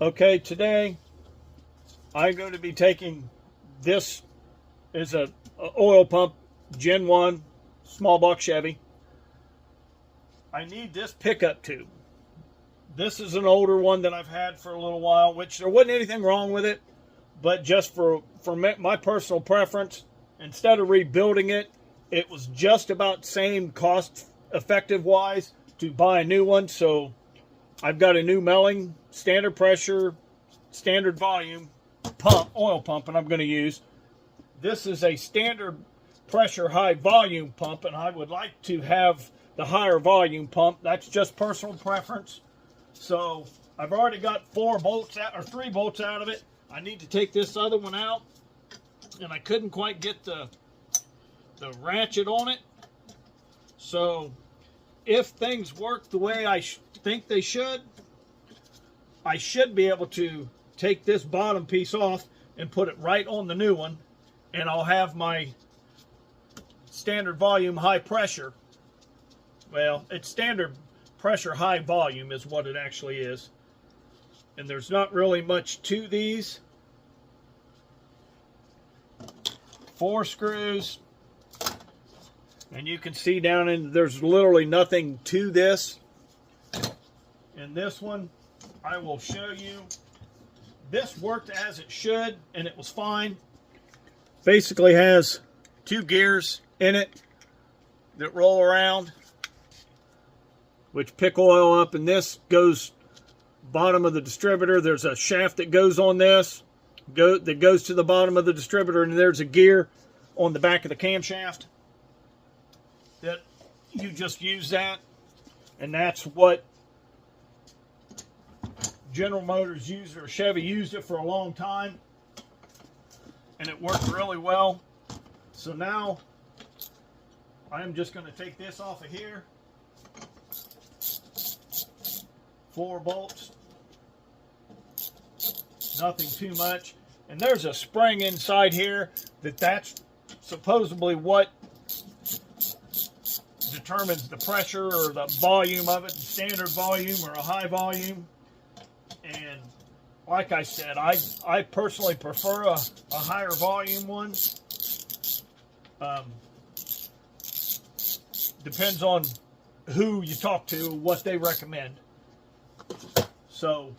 Okay, today I'm going to be taking this is a oil pump Gen 1 small block Chevy. I need this pickup tube. This is an older one that I've had for a little while, which there wasn't anything wrong with it, but just for my personal preference, instead of rebuilding it, it was just about same cost effective wise to buy a new one. So I've got a new Melling standard pressure, standard volume pump, oil pump, and I'm going to use. This is a standard pressure high volume pump, and I would like to have the higher volume pump. That's just personal preference. So I've already got 4 bolts out, or 3 bolts out of it. I need to take this other one out, and I couldn't quite get the ratchet on it. So if things work the way I think they should, I should be able to take this bottom piece off and put it right on the new one, and I'll have my standard volume high pressure. Well, it's standard pressure high volume is what it actually is. And there's not really much to these. 4 screws. And you can see down in, there's literally nothing to this. And this one, I will show you. This worked as it should, and it was fine. Basically has 2 gears in it that roll around, which pick oil up, and this goes bottom of the distributor. There's a shaft that goes on this, that goes to the bottom of the distributor, and there's a gear on the back of the camshaft that you just use that, and that's what General Motors used, or Chevy used it for a long time, and it worked really well. So now I'm just going to take this off of here. 4 bolts, nothing too much. And there's a spring inside here that's supposedly what determines the pressure or the volume of it, standard volume or a high volume. And like I said, I personally prefer a higher volume one. Depends on who you talk to, what they recommend. So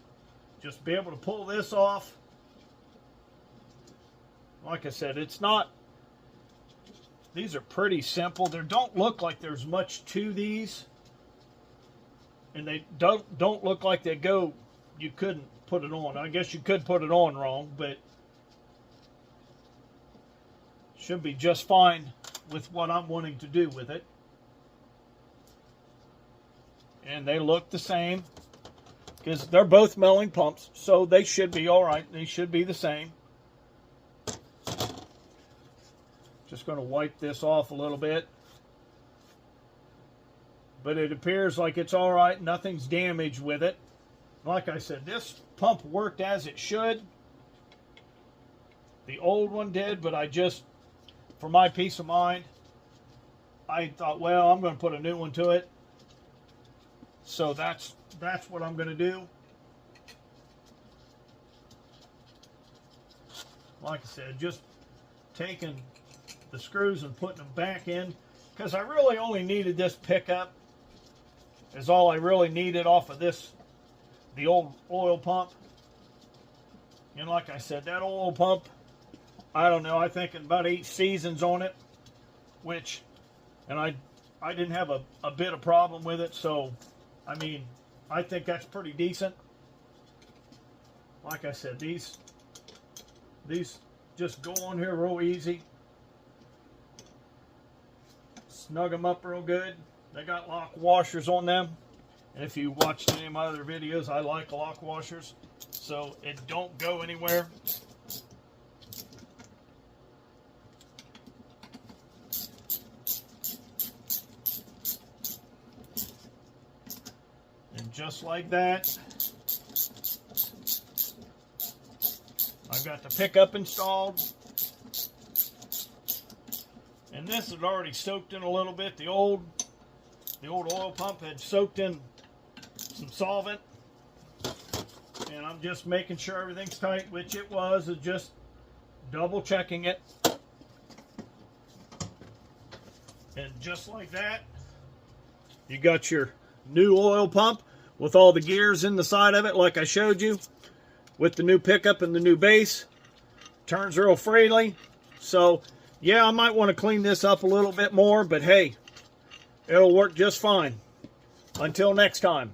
just be able to pull this off. Like I said, it's not, these are pretty simple. They don't look like there's much to these, and they don't look like they go, you couldn't put it on. I guess you could put it on wrong, but should be just fine with what I'm wanting to do with it. And they look the same, because they're both Melling pumps, so they should be all right. They should be the same. Just going to wipe this off a little bit. But it appears like it's all right. Nothing's damaged with it. Like I said, this pump worked as it should. The old one did, but I just, for my peace of mind, I thought, well, I'm going to put a new one to it. So that's what I'm going to do. Like I said, just taking the screws and putting them back in, because I really only needed this pickup, is all I really needed off of this, the old oil pump. And like I said, that oil pump, I don't know, I think about 8 seasons on it, which, and I didn't have a bit of problem with it. So I mean, I think that's pretty decent. Like I said, these just go on here real easy. Snug them up real good. They got lock washers on them. And if you watched any of my other videos, I like lock washers, so it don't go anywhere. And just like that, I've got the pickup installed. And this had already soaked in a little bit. The old oil pump had soaked in some solvent. And I'm just making sure everything's tight, which it was, just double checking it. And just like that, you got your new oil pump with all the gears in the side of it, like I showed you, with the new pickup and the new base. Turns real freely. So, yeah, I might want to clean this up a little bit more, but hey, it'll work just fine. Until next time.